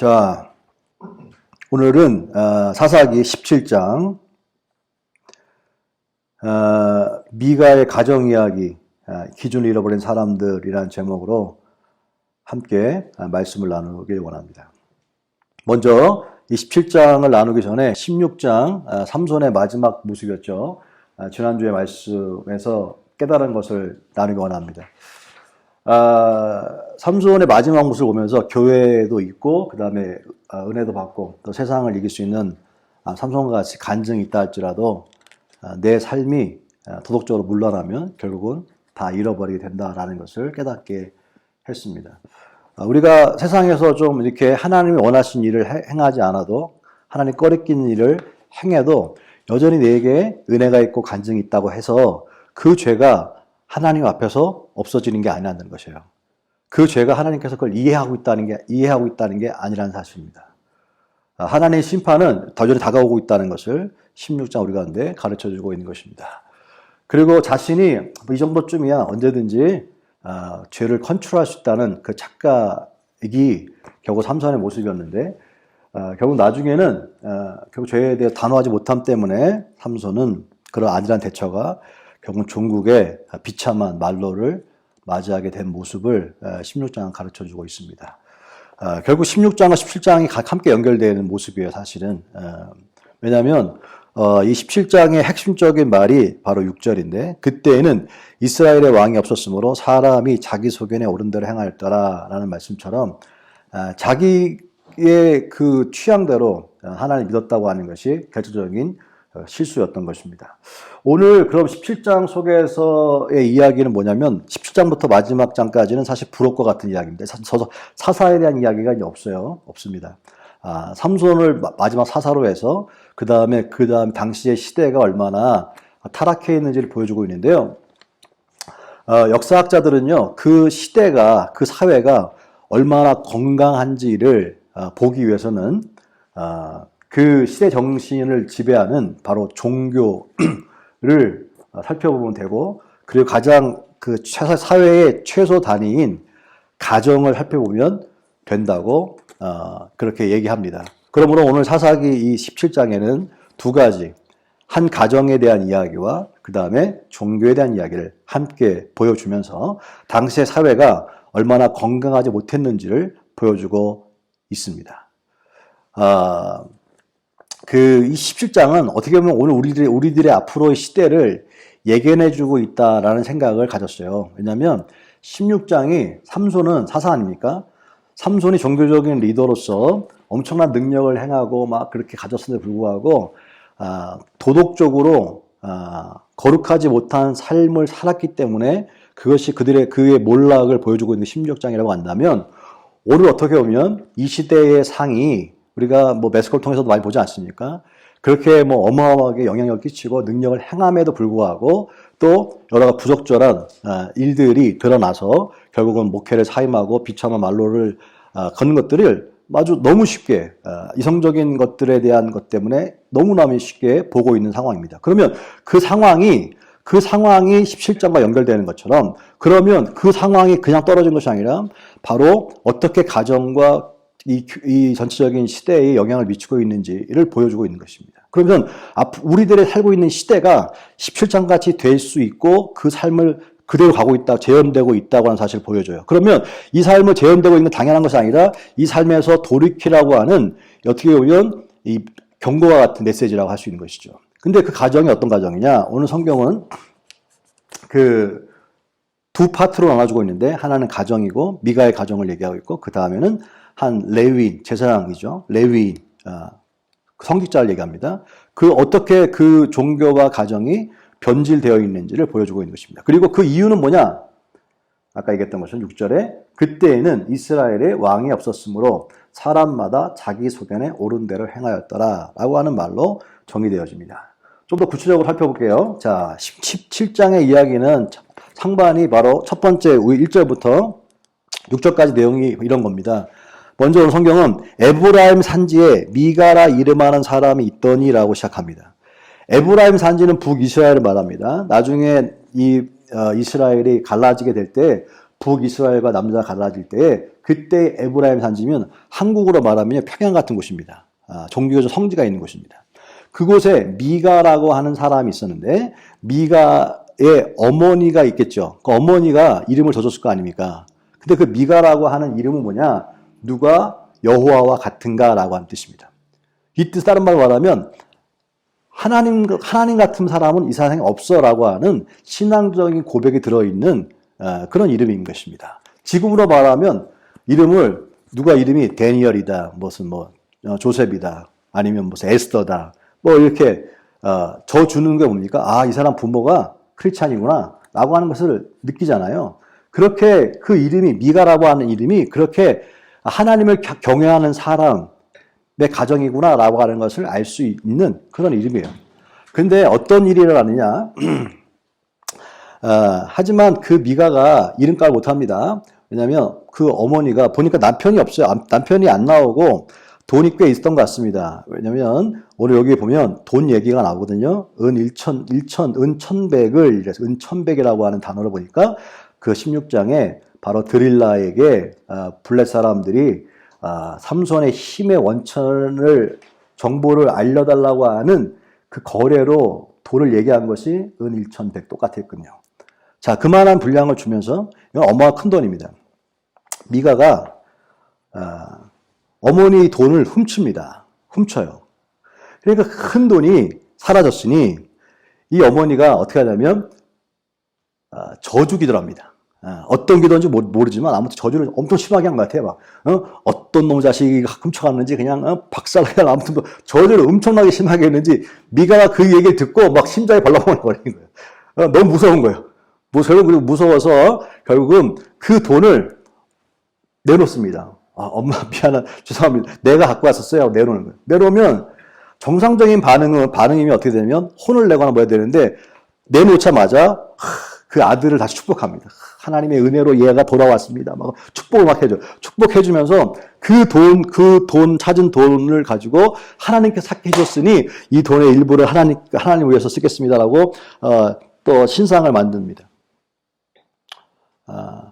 자, 오늘은 사사기 17장 미가의 가정이야기, 기준을 잃어버린 사람들이라는 제목으로 함께 말씀을 나누길 원합니다. 먼저 이 17장을 나누기 전에 16장 삼손의 마지막 모습이었죠. 지난주의 말씀에서 깨달은 것을 나누기 원합니다. 삼손의 마지막 모습을 보면서 교회도 있고 그 다음에 은혜도 받고 또 세상을 이길 수 있는 삼손과 같이 간증이 있다 할지라도 내 삶이 도덕적으로 물러나면 결국은 다 잃어버리게 된다라는 것을 깨닫게 했습니다. 우리가 세상에서 좀 이렇게 하나님이 원하신 일을 행하지 않아도 하나님 꺼리끼는 일을 행해도 여전히 내게 은혜가 있고 간증이 있다고 해서 그 죄가 하나님 앞에서 없어지는 게 아니라는 것이에요. 그 죄가 하나님께서 그걸 이해하고 있다는 게 아니라는 사실입니다. 하나님의 심판은 여전히 다가오고 있다는 것을 16장 우리 가운데 가르쳐주고 있는 것입니다. 그리고 자신이 이 정도쯤이야 언제든지 죄를 컨트롤할 수 있다는 그 착각이 결국 삼손의 모습이었는데 결국 나중에는 결국 죄에 대해 단호하지 못함 때문에 삼손은 그런 아니란 대처가 결국 종국의 비참한 말로를 맞이하게 된 모습을 16장은 가르쳐주고 있습니다. 결국 16장과 17장이 함께 연결되는 모습이에요, 사실은. 왜냐하면 이 17장의 핵심적인 말이 바로 6절인데 그때에는 이스라엘의 왕이 없었으므로 사람이 자기 소견에 옳은 대로 행하였더라라는 말씀처럼 자기의 그 취향대로 하나님을 믿었다고 하는 것이 결정적인 실수였던 것입니다. 오늘 그럼 17장 속에서의 이야기는 뭐냐면 17장부터 마지막 장까지는 사실 부록과 같은 이야기입니다. 사사에 대한 이야기가 이제 없습니다. 삼손을 마지막 사사로 해서 그 다음에 당시의 시대가 얼마나 타락해 있는지를 보여주고 있는데요. 역사학자들은요, 그 시대가, 그 사회가 얼마나 건강한지를 보기 위해서는 그 시대 정신을 지배하는 바로 종교를 살펴보면 되고, 그리고 가장 그 사회의 최소 단위인 가정을 살펴보면 된다고 그렇게 얘기합니다. 그러므로 오늘 사사기 이 17장에는 두 가지, 한 가정에 대한 이야기와 그 다음에 종교에 대한 이야기를 함께 보여주면서 당시의 사회가 얼마나 건강하지 못했는지를 보여주고 있습니다. 이 17장은 어떻게 보면 오늘 우리들의 앞으로의 시대를 예견해주고 있다라는 생각을 가졌어요. 왜냐하면 16장이 삼손은 사사 아닙니까? 삼손이 종교적인 리더로서 엄청난 능력을 행하고 막 그렇게 가졌음에도 불구하고 도덕적으로 거룩하지 못한 삶을 살았기 때문에 그것이 그의 몰락을 보여주고 있는 16장이라고 한다면 오늘 어떻게 보면 이 시대의 상이 우리가 매스컴을 통해서도 많이 보지 않습니까? 그렇게 어마어마하게 영향력을 끼치고 능력을 행함에도 불구하고 또 여러 부적절한 일들이 드러나서 결국은 목회를 사임하고 비참한 말로를 걷는 것들을 아주 너무 쉽게 이성적인 것들에 대한 것 때문에 너무나 쉽게 보고 있는 상황입니다. 그러면 그 상황이 17장과 연결되는 것처럼 그러면 그 상황이 그냥 떨어진 것이 아니라 바로 어떻게 가정과 이 전체적인 시대에 영향을 미치고 있는지를 보여주고 있는 것입니다. 그러면 우리들의 살고 있는 시대가 17장 같이 될 수 있고 그 삶을 그대로 가고 있다, 재현되고 있다고 하는 사실을 보여줘요. 그러면 이 삶을 재현되고 있는 건 당연한 것이 아니라 이 삶에서 돌이키라고 하는 어떻게 보면 이 경고와 같은 메시지라고 할 수 있는 것이죠. 근데 그 가정이 어떤 가정이냐? 오늘 성경은 그 두 파트로 나눠주고 있는데 하나는 가정이고 미가의 가정을 얘기하고 있고 그 다음에는 한 레위인, 제사장이죠. 레위인, 성직자를 얘기합니다. 어떻게 그 종교와 가정이 변질되어 있는지를 보여주고 있는 것입니다. 그리고 그 이유는 뭐냐? 아까 얘기했던 것은 6절에 그때에는 이스라엘의 왕이 없었으므로 사람마다 자기 소견에 옳은 대로 행하였더라 라고 하는 말로 정의되어집니다. 좀 더 구체적으로 살펴볼게요. 자, 17장의 이야기는 상반이 바로 첫 번째 1절부터 6절까지 내용이 이런 겁니다. 먼저 오늘 성경은 에브라임 산지에 미가라 이름하는 사람이 있더니라고 시작합니다. 에브라임 산지는 북이스라엘을 말합니다. 나중에 이스라엘이 갈라지게 될 때 북이스라엘과 남자가 갈라질 때에 그때 에브라임 산지면 한국으로 말하면 평양 같은 곳입니다. 종교적 성지가 있는 곳입니다. 그곳에 미가라고 하는 사람이 있었는데 미가의 어머니가 있겠죠. 그 어머니가 이름을 져줬을 거 아닙니까? 근데 그 미가라고 하는 이름은 뭐냐? 누가 여호와와 같은가라고 하는 뜻입니다. 이 뜻 다른 말로 말하면 하나님 같은 사람은 이 세상에 없어라고 하는 신앙적인 고백이 들어있는 그런 이름인 것입니다. 지금으로 말하면 이름을 누가 이름이 데니얼이다, 무슨 조셉이다, 아니면 무슨 에스더다, 이렇게 저 주는 게 뭡니까? 이 사람 부모가 크리스찬이구나 라고 하는 것을 느끼잖아요. 그렇게 그 이름이 미가라고 하는 이름이 그렇게 하나님을 경외하는 사람의 가정이구나 라고 하는 것을 알 수 있는 그런 이름이에요. 근데 어떤 일이 일어나느냐? 하지만 그 미가가 이름값을 못합니다. 왜냐하면 그 어머니가 보니까 남편이 없어요. 남편이 안 나오고 돈이 꽤 있었던 것 같습니다. 왜냐하면 오늘 여기 보면 돈 얘기가 나오거든요. 은 1100이라고 하는 단어를 보니까 그 16장에 바로 드릴라에게 블렛 사람들이 삼손의 힘의 원천을 정보를 알려달라고 하는 그 거래로 돈을 얘기한 것이 은 1100 똑같았군요. 자, 그만한 분량을 주면서 이건 어마어마한 큰 돈입니다. 미가가 어머니 돈을 훔쳐요. 그러니까 큰 돈이 사라졌으니 이 어머니가 어떻게 하냐면 저주 기도를 합니다. 어떤 기도인지 모르지만 아무튼 저주를 엄청 심하게 한 것 같아요. 어떤 놈 자식이 훔쳐갔는지 그냥 박살나게 아무튼 저주를 엄청나게 심하게 했는지 미가가 그 얘기를 듣고 막 심장이 벌렁벌렁 거리는 거예요. 너무 무서운 거예요. 그리고 무서워서 결국은 그 돈을 내놓습니다. 엄마 미안한 죄송합니다. 내가 갖고 왔었어요 하고 내놓는 거예요. 내놓으면 정상적인 반응이면 어떻게 되냐면 혼을 내거나 뭐 해야 되는데 내놓자마자 그 아들을 다시 축복합니다. 하나님의 은혜로 얘가 돌아왔습니다. 막 축복을 막 해줘. 축복해주면서 그 돈 찾은 돈을 가지고 하나님께 삭게 해줬으니 이 돈의 일부를 하나님 위해서 쓰겠습니다라고 또 신상을 만듭니다.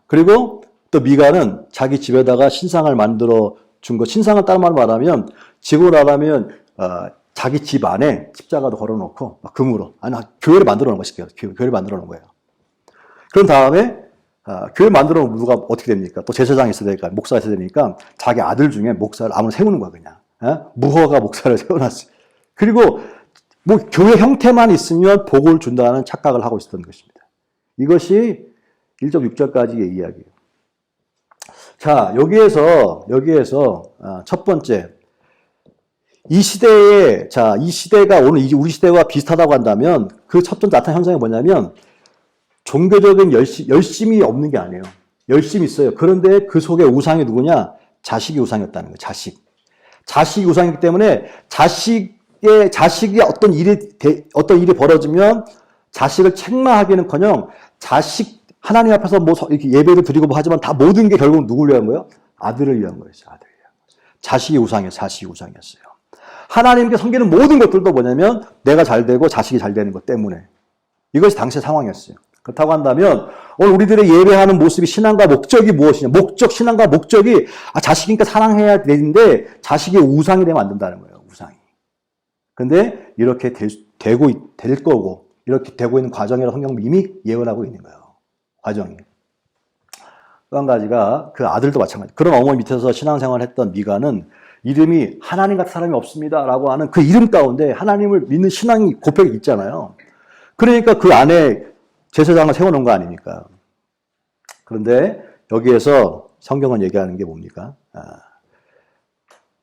그리고 또 미가는 자기 집에다가 신상을 만들어 준 거, 신상을 다른 말로 말하면, 지고 나가면, 자기 집 안에 십자가도 걸어놓고, 금으로, 교회를 만들어 놓은 것이에요. 교회를 만들어 놓은 거예요. 그런 다음에, 교회 만들어 놓으면 누가 어떻게 됩니까? 또 제사장이 있어야 되니까, 목사가 있어야 되니까, 자기 아들 중에 목사를 아무나 세우는 거야, 그냥. 무허가 목사를 세워놨어요. 그리고, 교회 형태만 있으면 복을 준다는 착각을 하고 있었던 것입니다. 이것이 1.6절까지의 이야기예요. 자, 여기에서 첫 번째, 이 시대가 오늘 우리 시대와 비슷하다고 한다면 그 첫 번째 나타난 현상이 뭐냐면 종교적인 열심이 없는 게 아니에요. 열심이 있어요. 그런데 그 속에 우상이 누구냐? 자식이 우상이었다는 거예요. 자식이 우상이기 때문에 자식이 어떤 일이 벌어지면 자식을 책망하기는커녕 하나님 앞에서 이렇게 예배를 드리고 하지만 다 모든 게 결국 누구를 위한 거예요? 아들을 위한 거였어요. 아들을 위한 거였어요. 자식이 우상이었어요. 하나님께 섬기는 모든 것들도 뭐냐면 내가 잘 되고 자식이 잘 되는 것 때문에. 이것이 당시의 상황이었어요. 그렇다고 한다면 오늘 우리들의 예배하는 모습이 신앙과 목적이 무엇이냐? 신앙과 목적이 자식이니까 사랑해야 되는데 자식이 우상이 되면 안 된다는 거예요. 우상이. 근데 이렇게 될 거고 이렇게 되고 있는 과정이라고 성경은 이미 예언하고 있는 거예요. 과정이. 또 한 가지가 그 아들도 마찬가지. 그런 어머니 밑에서 신앙생활을 했던 미가는 이름이 하나님 같은 사람이 없습니다라고 하는 그 이름 가운데 하나님을 믿는 신앙이 고백이 있잖아요. 그러니까 그 안에 제사장을 세워놓은 거 아닙니까? 그런데 여기에서 성경은 얘기하는 게 뭡니까?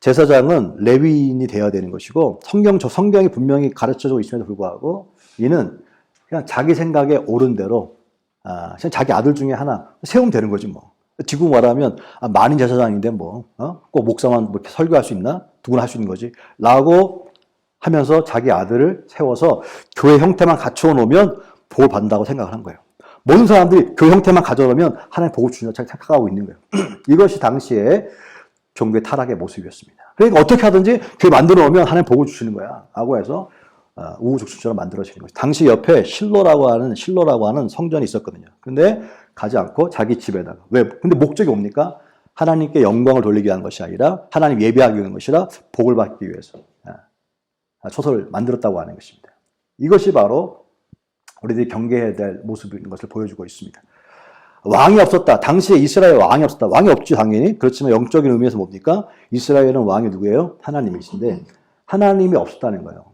제사장은 레위인이 되어야 되는 것이고 성경이 분명히 가르쳐주고 있음에도 불구하고 이는 그냥 자기 생각에 옳은 대로 그냥 자기 아들 중에 하나 세우면 되는 거지 뭐. 지금 말하면 만인 제사장인데 꼭 목사만 이렇게 설교할 수 있나? 누구나 할 수 있는 거지. 라고 하면서 자기 아들을 세워서 교회 형태만 갖추어 놓으면 복을 받는다고 생각을 한 거예요. 모든 사람들이 교회 형태만 가져오면 하나님 복을 주신다고 착각하고 있는 거예요. 이것이 당시에 종교의 타락의 모습이었습니다. 그러니까 어떻게 하든지 교회 만들어 놓으면 하나님 복을 주시는 거야. 라고 해서 우후죽순처럼 만들어지는 거죠. 당시 옆에 실로라고 하는 성전이 있었거든요. 근데 가지 않고 자기 집에다가. 왜? 근데 목적이 뭡니까? 하나님께 영광을 돌리기 위한 것이 아니라 하나님 예배하기 위한 것이라 복을 받기 위해서 초소를 만들었다고 하는 것입니다. 이것이 바로 우리들이 경계해야 될 모습인 것을 보여주고 있습니다. 왕이 없었다. 당시에 이스라엘에 왕이 없었다. 왕이 없지 당연히. 그렇지만 영적인 의미에서 뭡니까? 이스라엘은 왕이 누구예요? 하나님이신데 하나님이 없었다는 거예요.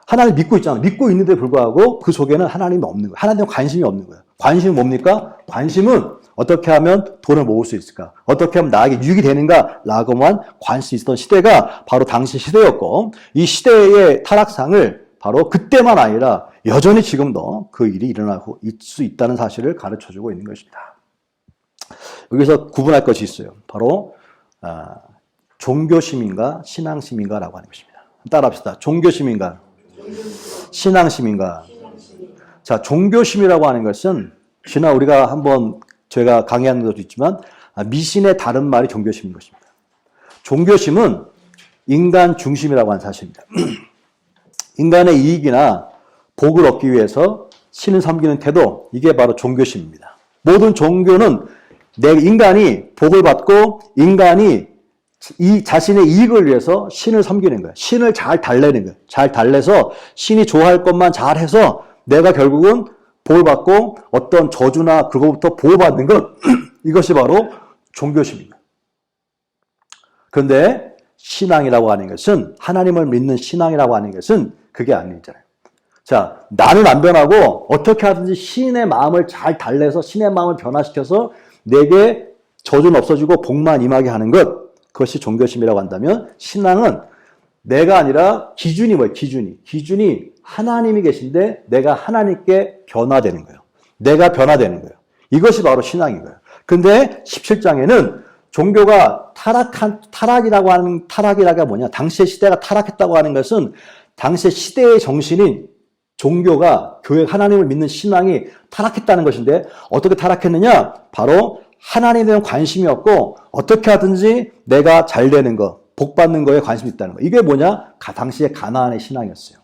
하나님 믿고 있잖아. 믿고 있는데 불구하고 그 속에는 하나님이 없는 거예요. 하나님은 관심이 없는 거예요. 관심은 뭡니까? 관심은 어떻게 하면 돈을 모을 수 있을까? 어떻게 하면 나에게 유익이 되는가? 라고만 관심이 있었던 시대가 바로 당시 시대였고 이 시대의 타락상을 바로 그때만 아니라 여전히 지금도 그 일이 일어나고 있을 수 있다는 사실을 가르쳐주고 있는 것입니다. 여기서 구분할 것이 있어요. 바로 종교시민과 신앙시민가라고 하는 것입니다. 따라합시다. 종교시민가, 신앙시민가. 자, 종교심이라고 하는 것은 지난 우리가 한번 제가 강의한 것도 있지만 미신의 다른 말이 종교심인 것입니다. 종교심은 인간 중심이라고 하는 사실입니다. 인간의 이익이나 복을 얻기 위해서 신을 섬기는 태도, 이게 바로 종교심입니다. 모든 종교는 인간이 복을 받고 인간이 이 자신의 이익을 위해서 신을 섬기는 거예요. 신을 잘 달래는 거예요. 잘 달래서 신이 좋아할 것만 잘해서 내가 결국은 복을 받고 어떤 저주나 그거부터 보호받는 것, 이것이 바로 종교심입니다. 그런데 신앙이라고 하는 것은, 하나님을 믿는 신앙이라고 하는 것은 그게 아니잖아요. 자, 나는 안 변하고 어떻게 하든지 신의 마음을 잘 달래서 신의 마음을 변화시켜서 내게 저주는 없어지고 복만 임하게 하는 것, 그것이 종교심이라고 한다면 신앙은 내가 아니라 기준이 뭐예요? 기준이 하나님이 계신데 내가 하나님께 변화되는 거예요. 내가 변화되는 거예요. 이것이 바로 신앙인 거예요. 근데 17장에는 종교가 타락이라고 뭐냐? 당시의 시대가 타락했다고 하는 것은 당시의 시대의 정신인 종교가 교회 하나님을 믿는 신앙이 타락했다는 것인데 어떻게 타락했느냐? 바로 하나님에 대한 관심이 없고 어떻게 하든지 내가 잘 되는 거, 복 받는 거에 관심이 있다는 거. 이게 뭐냐? 당시의 가나안의 신앙이었어요.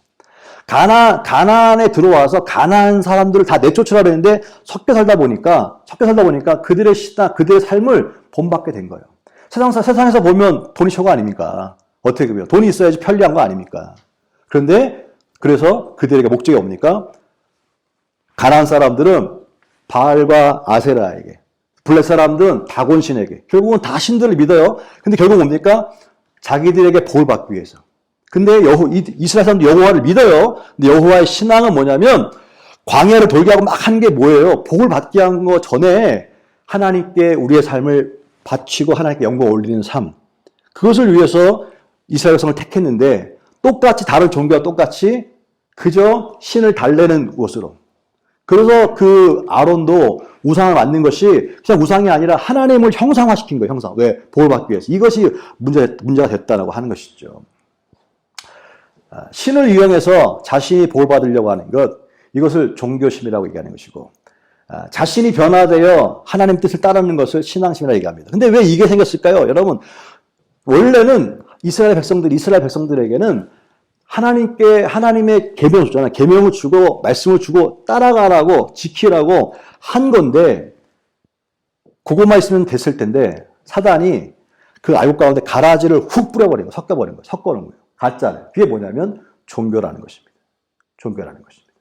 가나안에 들어와서 가나안 사람들을 다 내쫓으라 그랬는데 섞여 살다 보니까 그들의 신앙, 그들의 삶을 본받게 된 거예요. 세상에서 보면 돈이 최고 아닙니까? 어떻게 보면 돈이 있어야지 편리한 거 아닙니까? 그래서 그들에게 목적이 뭡니까? 가나안 사람들은 바알과 아세라에게, 블레 사람들은 다곤 신에게, 결국은 다 신들을 믿어요. 근데 결국 뭡니까? 자기들에게 복을 받기 위해서. 근데 이스라엘 사람도 여호와를 믿어요. 근데 여호와의 신앙은 뭐냐면 광야를 돌게 하고 막 하는 게 뭐예요? 복을 받게 한 거 전에 하나님께 우리의 삶을 바치고 하나님께 영광을 올리는 삶. 그것을 위해서 이스라엘 백성을 택했는데 똑같이 다른 종교와 똑같이 그저 신을 달래는 것으로. 그래서 그 아론도 우상을 만든 것이 그냥 우상이 아니라 하나님을 형상화시킨 거예요. 형상. 왜? 복을 받기 위해서. 이것이 문제가 됐다라고 하는 것이죠. 신을 이용해서 자신이 복을 받으려고 하는 것, 이것을 종교심이라고 얘기하는 것이고, 자신이 변화되어 하나님 뜻을 따르는 것을 신앙심이라고 얘기합니다. 근데 왜 이게 생겼을까요? 여러분, 원래는 이스라엘 백성들에게는 하나님의 계명을 줬잖아요. 계명을 주고, 말씀을 주고, 따라가라고, 지키라고 한 건데, 그것만 있으면 됐을 텐데, 사단이 그 알곡 가운데 가라지를 훅 뿌려버린 거예요. 섞어놓은 거예요. 가짜를. 그게 뭐냐면, 종교라는 것입니다. 종교라는 것입니다.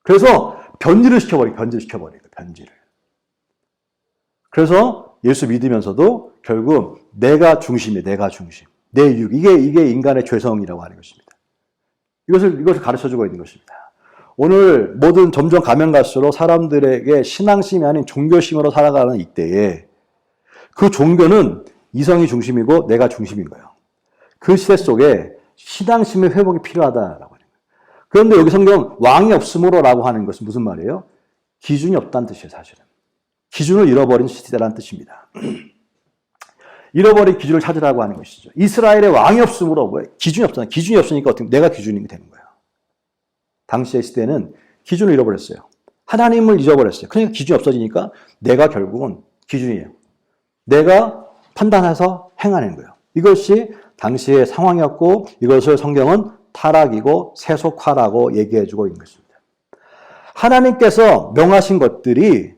그래서 변질을 시켜버린 거예요. 변질을. 그래서 예수 믿으면서도 결국 내가 중심이에요. 내가 중심. 내 육. 이게 인간의 죄성이라고 하는 것입니다. 이것을 가르쳐주고 있는 것입니다. 오늘 점점 가면 갈수록 사람들에게 신앙심이 아닌 종교심으로 살아가는 이때에 그 종교는 이성이 중심이고 내가 중심인 거예요. 그 시대 속에 신앙심의 회복이 필요하다라고 하는 거예요. 그런데 여기 성경 왕이 없으므로라고 하는 것은 무슨 말이에요? 기준이 없다는 뜻이에요, 사실은. 기준을 잃어버린 시대라는 뜻입니다. 잃어버린 기준을 찾으라고 하는 것이죠. 이스라엘의 왕이 없으므로 기준이 없잖아요. 기준이 없으니까 어떻게 내가 기준이 되는 거예요. 당시의 시대는 기준을 잃어버렸어요. 하나님을 잊어버렸어요. 그러니까 기준이 없어지니까 내가 결국은 기준이에요. 내가 판단해서 행하는 거예요. 이것이 당시의 상황이었고 이것을 성경은 타락이고 세속화라고 얘기해주고 있는 것입니다. 하나님께서 명하신 것들이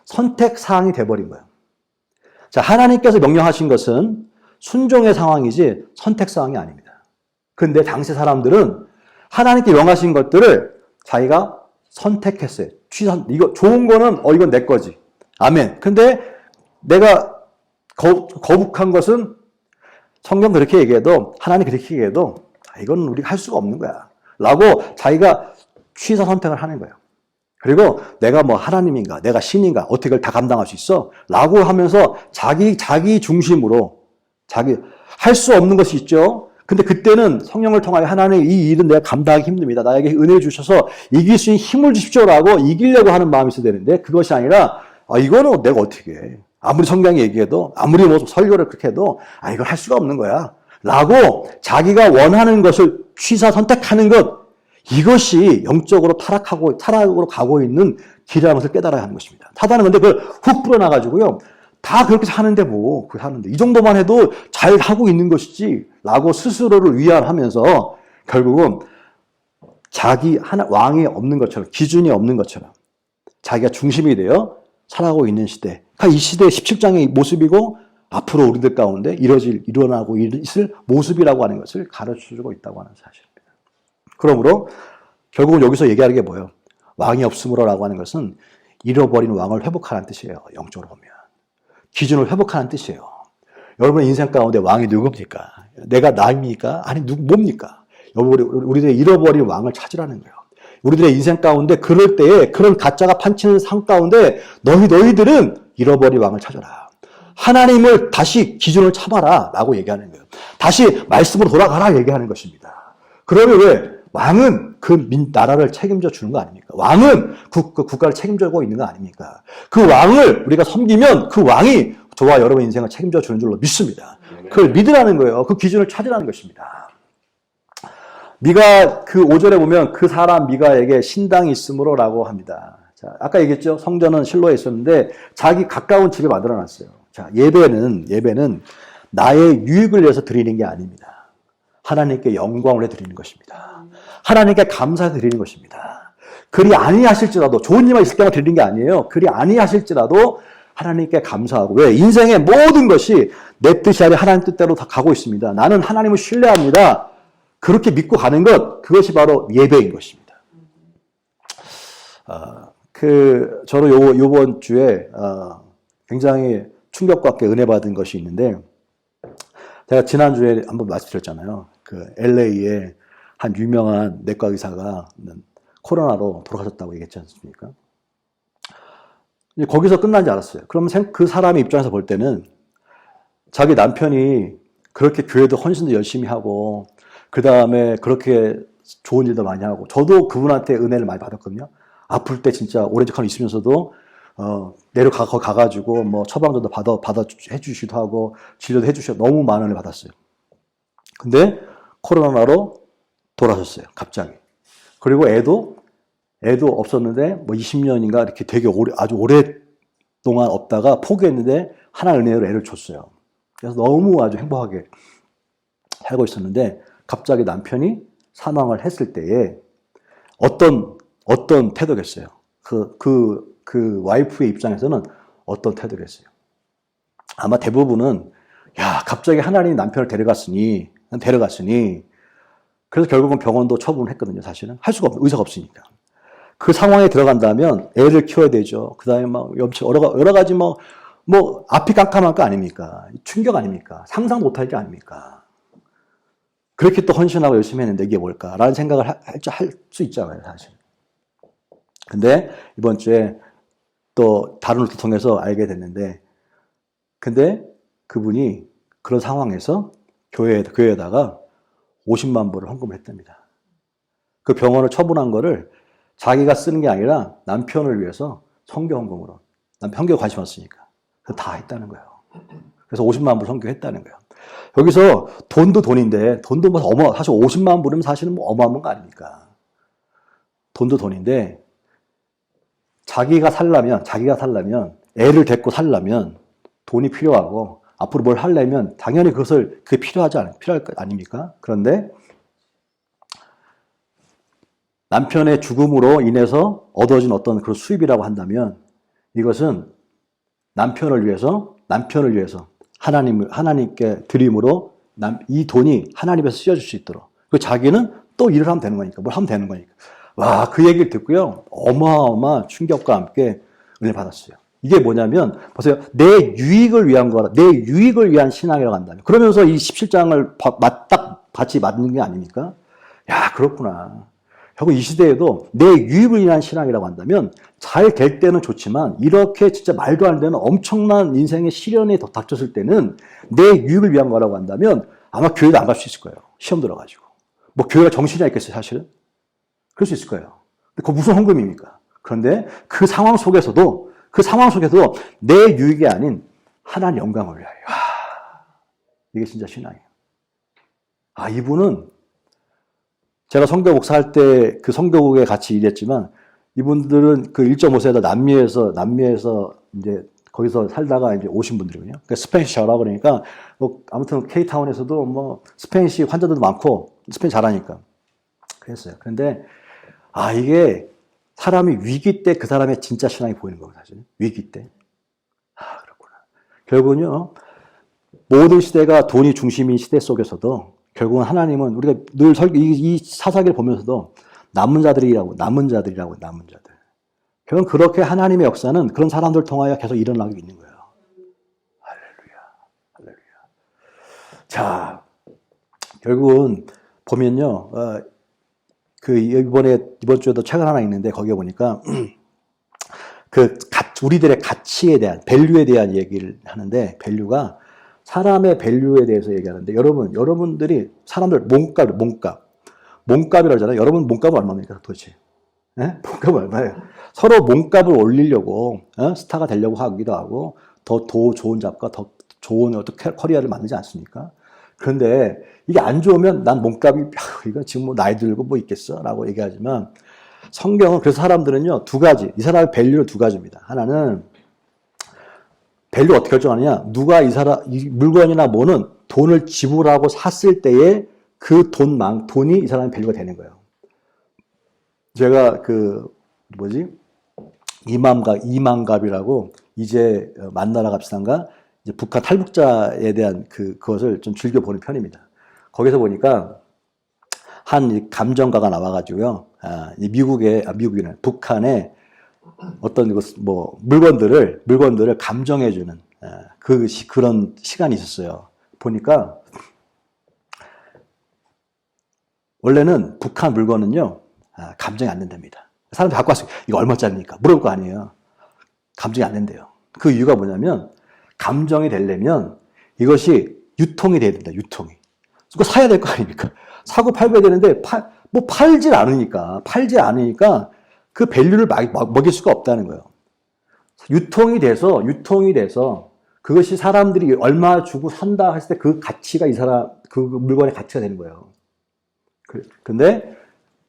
선택사항이 돼버린 거예요. 자, 하나님께서 명령하신 것은 순종의 상황이지 선택 상황이 아닙니다. 근데 당시 사람들은 하나님께 명하신 것들을 자기가 선택했어요. 이거 좋은 거는 이건 내 거지. 아멘. 근데 내가 거북한 것은 성경 그렇게 얘기해도 하나님 그렇게 얘기해도 이건 우리가 할 수가 없는 거야. 라고 자기가 취사 선택을 하는 거예요. 그리고 내가 뭐 하나님인가, 내가 신인가, 어떻게 그걸 다 감당할 수 있어? 라고 하면서 자기 중심으로 할 수 없는 것이 있죠. 근데 그때는 성령을 통하여 하나님 이 일은 내가 감당하기 힘듭니다. 나에게 은혜를 주셔서 이길 수 있는 힘을 주십시오라고 이기려고 하는 마음이 있어야 되는데 그것이 아니라 이거는 내가 어떻게 해. 아무리 성경이 얘기해도 아무리 뭐 설교를 그렇게 해도 이걸 할 수가 없는 거야. 라고 자기가 원하는 것을 취사 선택하는 것 이것이 영적으로 타락으로 가고 있는 길이라는 것을 깨달아야 하는 것입니다. 타다는 건데 그걸 훅 불어나가지고요. 다 그렇게 사는데 하는데 이 정도만 해도 잘 하고 있는 것이지 라고 스스로를 위안하면서 결국은 자기 왕이 없는 것처럼 기준이 없는 것처럼 자기가 중심이 되어 살아가고 있는 시대. 이 시대의 17장의 모습이고 앞으로 우리들 가운데 일어나고 있을 모습이라고 하는 것을 가르쳐주고 있다고 하는 사실입니다. 그러므로 결국은 여기서 얘기하는 게 뭐예요? 왕이 없으므로라고 하는 것은 잃어버린 왕을 회복하라는 뜻이에요. 영적으로 보면. 기준을 회복하는 뜻이에요. 여러분의 인생 가운데 왕이 누굽니까? 내가 나입니까? 아니 뭡니까? 우리들의 잃어버린 왕을 찾으라는 거예요. 우리들의 인생 가운데 그럴 때에 그런 가짜가 판치는 삶 가운데 너희들은 잃어버린 왕을 찾아라. 하나님을 다시 기준을 참아라 라고 얘기하는 거예요. 다시 말씀으로 돌아가라 얘기하는 것입니다. 그러면 왜? 왕은 그 나라를 책임져 주는 거 아닙니까? 왕은 국가를 책임져고 있는 거 아닙니까? 그 왕을 우리가 섬기면 그 왕이 저와 여러분 인생을 책임져 주는 줄로 믿습니다. 그걸 믿으라는 거예요. 그 기준을 찾으라는 것입니다. 미가 그 5절에 보면 그 사람 미가에게 신당이 있으므로라고 합니다. 자, 아까 얘기했죠. 성전은 실로에 있었는데 자기 가까운 집에 만들어 놨어요. 자, 예배는 나의 유익을 위해서 드리는 게 아닙니다. 하나님께 영광을 드리는 것입니다. 하나님께 감사 드리는 것입니다. 그리 아니하실지라도 좋은 일만 있을 때만 드리는 게 아니에요. 그리 아니하실지라도 하나님께 감사하고 왜? 인생의 모든 것이 내 뜻이 아니라 하나님 뜻대로 다 가고 있습니다. 나는 하나님을 신뢰합니다. 그렇게 믿고 가는 것 그것이 바로 예배인 것입니다. 저도 요번 주에 굉장히 충격받게 은혜 받은 것이 있는데 제가 지난주에 한번 말씀드렸잖아요. 그 LA에 한 유명한 내과 의사가 코로나로 돌아가셨다고 얘기했지 않습니까? 거기서 끝난 줄 알았어요. 그러면 그 사람의 입장에서 볼 때는 자기 남편이 그렇게 교회도 헌신도 열심히 하고 그 다음에 그렇게 좋은 일도 많이 하고 저도 그분한테 은혜를 많이 받았거든요. 아플 때 진짜 오렌지 칸 있으면서도 가가지고 뭐 처방전도 받아 해주시기도 하고 진료도 해주시고 너무 많은 은혜를 받았어요. 근데 코로나로 돌아섰어요. 갑자기. 그리고 애도 없었는데 뭐 20년인가 이렇게 되게 아주 오랫동안 없다가 포기했는데 하나님 은혜로 애를 줬어요. 그래서 너무 아주 행복하게 살고 있었는데 갑자기 남편이 사망을 했을 때에 어떤 태도겠어요? 그 와이프의 입장에서는 어떤 태도겠어요? 아마 대부분은 갑자기 하나님이 남편을 데려갔으니 그래서 결국은 병원도 처분했거든요. 사실은 할 수가 의사가 없으니까. 그 상황에 들어간다면 애를 키워야 되죠. 그 다음에 막 여러 가지 뭐 앞이 깜깜할 거 아닙니까? 충격 아닙니까? 상상 못할 게 아닙니까? 그렇게 또 헌신하고 열심히 했는데 이게 뭘까라는 생각을 할 수 있잖아요, 사실. 근데 이번 주에 또 다른 것도 통해서 알게 됐는데, 근데 그분이 그런 상황에서 교회에다가 50만 불을 헌금을 했답니다. 그 병원을 처분한 거를 자기가 쓰는 게 아니라 남편을 위해서 선교 헌금으로. 남편 선교에 관심 없으니까. 그거 다 했다는 거예요. 그래서 50만 불 선교했다는 거예요. 여기서 돈도 돈인데, 돈도 뭐 사실 50만 불이면 사실은 뭐 어마어마한 거 아닙니까? 돈도 돈인데, 자기가 살려면, 애를 데리고 살려면 돈이 필요하고, 앞으로 뭘 하려면 당연히 그게 필요할 거 아닙니까? 그런데 남편의 죽음으로 인해서 얻어진 어떤 그런 수입이라고 한다면 이것은 남편을 위해서 남편을 위해서 하나님께 드림으로 이 돈이 하나님께서 쓰여질 수 있도록. 그 자기는 또 일을 하면 되는 거니까, 뭘 하면 되는 거니까. 와, 그 얘기를 듣고요. 어마어마한 충격과 함께 은혜를 받았어요. 이게 뭐냐면, 보세요. 내 유익을 위한 거라, 내 유익을 위한 신앙이라고 한다면. 그러면서 이 17장을 딱 같이 맞는 게 아닙니까? 야, 그렇구나. 결국 이 시대에도 내 유익을 위한 신앙이라고 한다면, 잘 될 때는 좋지만, 이렇게 진짜 말도 안 되는 엄청난 인생의 시련이 닥쳤을 때는 내 유익을 위한 거라고 한다면, 아마 교회도 안 갈 수 있을 거예요. 시험 들어가지고. 뭐, 교회가 정신이 있겠어요, 사실은? 그럴 수 있을 거예요. 근데 그거 무슨 헌금입니까? 그런데 그 상황 속에서도 내 유익이 아닌 하나님 영광을 위하여. 이게 진짜 신앙이에요. 이분은 제가 선교 목사할 때 그 선교국에 같이 일했지만 이분들은 그 1.5세에다 남미에서 이제 거기서 살다가 이제 오신 분들이거든요. 그러니까 스페니쉬어라 그러니까 뭐 아무튼 K타운에서도 뭐 스페니쉬 환자들도 많고 스페니쉬 잘하니까 그랬어요. 그런데 이게 사람이 위기 때 그 사람의 진짜 신앙이 보이는 거예요, 사실. 위기 때. 그렇구나. 결국은요, 모든 시대가 돈이 중심인 시대 속에서도 결국은 하나님은 우리가 늘 이 사사기를 보면서도 남은 자들이라고. 결국은 그렇게 하나님의 역사는 그런 사람들 통하여 계속 일어나고 있는 거예요. 할렐루야. 자, 결국은 보면요, 이번 주에도 책 하나 있는데, 거기에 보니까, 우리들의 가치에 대한, 밸류에 대한 얘기를 하는데, 밸류가, 사람의 밸류에 대해서 얘기하는데, 여러분들이, 사람들, 몸값이라고 하잖아요. 여러분 몸값은 얼마입니까, 도대체? 네? 몸값은 얼마예요? 서로 몸값을 올리려고, 스타가 되려고 하기도 하고, 더 좋은 잡과 더 좋은 어떤 커리어를 만들지 않습니까? 그런데 이게 안 좋으면 난 몸값이 이거 지금 뭐 나이 들고 뭐 있겠어 라고 얘기하지만 성경은 그래서 사람들은요 두 가지 이 사람의 밸류는 두 가지입니다. 하나는 밸류 어떻게 결정하느냐 누가 이 물건이나 뭐는 돈을 지불하고 샀을 때에 그 돈이 이 사람의 밸류가 되는 거예요. 제가 이만갑이라고 이제 만나러 갑시다인가 이제 북한 탈북자에 대한 그것을 좀 즐겨보는 편입니다. 거기서 보니까 한 감정가가 나와가지고요, 미국이네, 북한의 어떤 뭐 물건들을 감정해주는 그런 시간이 있었어요. 보니까 원래는 북한 물건은요 감정이 안 된답니다. 사람들이 갖고 왔어요. 이거 얼마짜리입니까? 물어볼 거 아니에요. 감정이 안 된대요. 그 이유가 뭐냐면 감정이 되려면 이것이 유통이 돼야 된다. 유통이. 그거 사야 될 거 아닙니까? 사고 팔고 해야 되는데 팔질 않으니까 그 밸류를 먹일 수가 없다는 거예요. 유통이 돼서 그것이 사람들이 얼마 주고 산다 했을 때 그 가치가 그 물건의 가치가 되는 거예요. 근데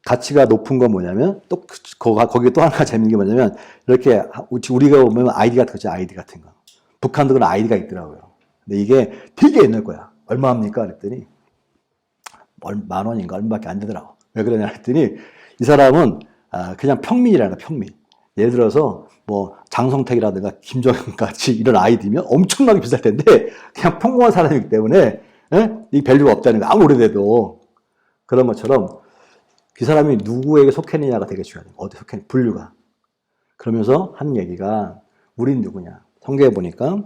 가치가 높은 건 뭐냐면 또 거기에 또 하나 재밌는 게 뭐냐면 이렇게 우리가 보면 아이디 같은 거. 북한도 그런 아이디가 있더라고요. 근데 이게 되게 옛날 거야. 얼마입니까? 그랬더니 10,000원인가 얼마밖에 안 되더라고. 왜 그러냐 했더니 이 사람은 그냥 평민이라는 거야. 평민. 예를 들어서 뭐 장성택이라든가 김정은 같이 이런 아이디면 엄청나게 비쌀 텐데 그냥 평범한 사람이기 때문에 이 밸류가 없다는 거. 아무리 오래돼도 그런 것처럼 그 사람이 누구에게 속했느냐가 되게 중요해요. 어디 속했느냐. 분류가. 그러면서 하는 얘기가 우린 누구냐. 성경에 보니까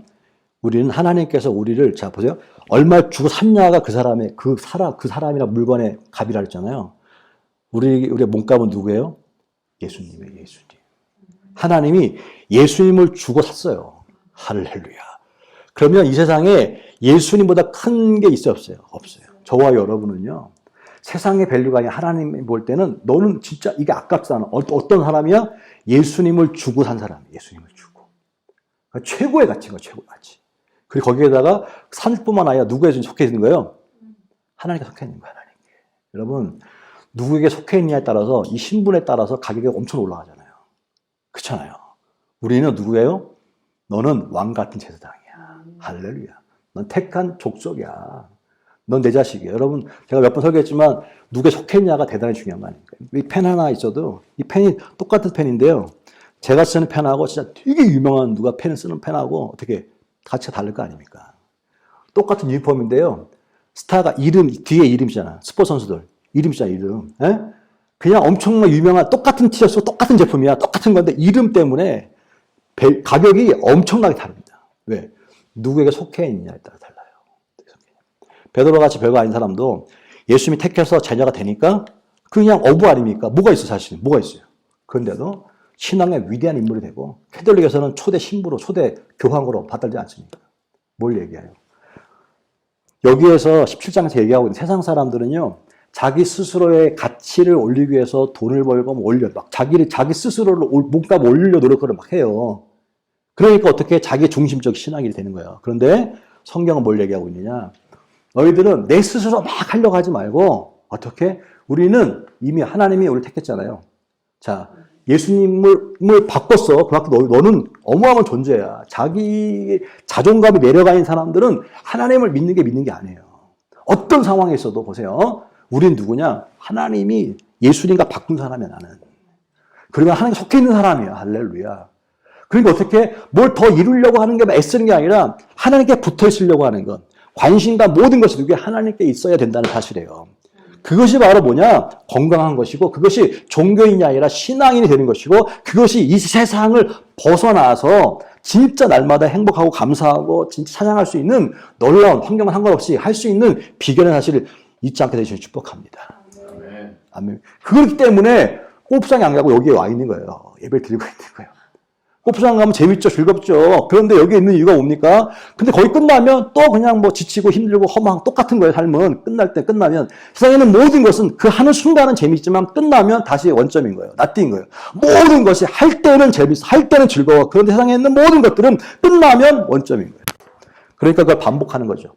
우리는 하나님께서 우리를 자 보세요. 얼마 주고 샀냐가 그 사람이나 물건의 값이라 했잖아요. 우리의 몸값은 누구예요? 예수님이에요. 예수님. 하나님이 예수님을 주고 샀어요. 할렐루야. 그러면 이 세상에 예수님보다 큰 게 있어요, 없어요? 없어요. 저와 여러분은요. 세상의 밸류가 아니라 하나님이 볼 때는 너는 진짜 이게 아깝잖아. 어떤 사람이야? 예수님을 주고 산 사람이에요. 예수님을 주고. 그러니까 최고의 가치가 최고의 가치. 그리고 거기에다가 산 뿐만 아니라 누구에게 속해 있는 거예요? 하나님께 속해 있는 거예요. 하나님께. 여러분 누구에게 속해 있느냐에 따라서 이 신분에 따라서 가격이 엄청 올라가잖아요. 그렇잖아요. 우리는 누구예요? 너는 왕 같은 제사장이야. 할렐루야. 넌 택한 족속이야. 넌 내 자식이야. 여러분 제가 몇 번 설교했지만 누구에 속해 있냐가 대단히 중요한 거 아닙니까? 이 펜 하나 있어도 이 펜이 똑같은 펜인데요. 제가 쓰는 펜하고 진짜 되게 유명한 누가 펜을 쓰는 펜하고 어떻게 가치가 다를 거 아닙니까? 똑같은 유니폼인데요. 스타가 이름, 뒤에 이름이잖아. 스포츠 선수들. 이름이잖아, 이름. 에? 그냥 엄청나게 유명한 똑같은 티셔츠, 똑같은 제품이야. 똑같은 건데 이름 때문에 가격이 엄청나게 다릅니다. 왜? 누구에게 속해 있느냐에 따라 달라요. 베드로와 같이 별거 아닌 사람도 예수님이 택해서 제자가 되니까 그냥 어부 아닙니까? 뭐가 있어, 사실은. 뭐가 있어요. 그런데도 신앙의 위대한 인물이 되고 캐톨릭에서는 초대 신부로, 초대 교황으로 받들지 않습니까? 뭘 얘기해요? 여기에서 17장에서 얘기하고 있는 세상 사람들은요, 자기 스스로의 가치를 올리기 위해서 돈을 벌고 올려, 막 자기 스스로를 몸값 올리려 노력을 막 해요. 그러니까 어떻게 자기 중심적 신앙이 되는 거예요. 그런데 성경은 뭘 얘기하고 있느냐? 너희들은 내 스스로 막 하려고 하지 말고 어떻게? 우리는 이미 하나님이 우리를 택했잖아요. 자, 예수님을 바꿨어. 그만큼 너는 어마어마한 존재야. 자기 자존감이 내려가는 사람들은 하나님을 믿는 게 아니에요. 어떤 상황에 있어도 보세요. 우린 누구냐? 하나님이 예수님과 바꾼 사람이야, 나는. 그리고 하나님 속해 있는 사람이야. 할렐루야. 그러니까 어떻게 뭘 더 이루려고 하는 게 애쓰는 게 아니라 하나님께 붙어 있으려고 하는 것. 관심과 모든 것이 누구에 하나님께 있어야 된다는 사실이에요. 그것이 바로 뭐냐? 건강한 것이고 그것이 종교인이 아니라 신앙인이 되는 것이고 그것이 이 세상을 벗어나서 진짜 날마다 행복하고 감사하고 진짜 찬양할 수 있는 놀라운 환경과 상관없이 할 수 있는 비결의 사실을 잊지 않게 되시길 축복합니다. 아멘. 아멘. 그렇기 때문에 골프장에 안 가고 여기에 와 있는 거예요. 예배를 드리고 있는 거예요. 골프장 가면 재밌죠, 즐겁죠. 그런데 여기 있는 이유가 뭡니까? 근데 거기 끝나면 또 그냥 뭐 지치고 힘들고 허망 똑같은 거예요, 삶은. 끝나면. 세상에는 모든 것은 그 하는 순간은 재밌지만 끝나면 다시 원점인 거예요. 나띵인 거예요. 모든 것이 할 때는 재밌어, 할 때는 즐거워. 그런데 세상에 있는 모든 것들은 끝나면 원점인 거예요. 그러니까 그걸 반복하는 거죠.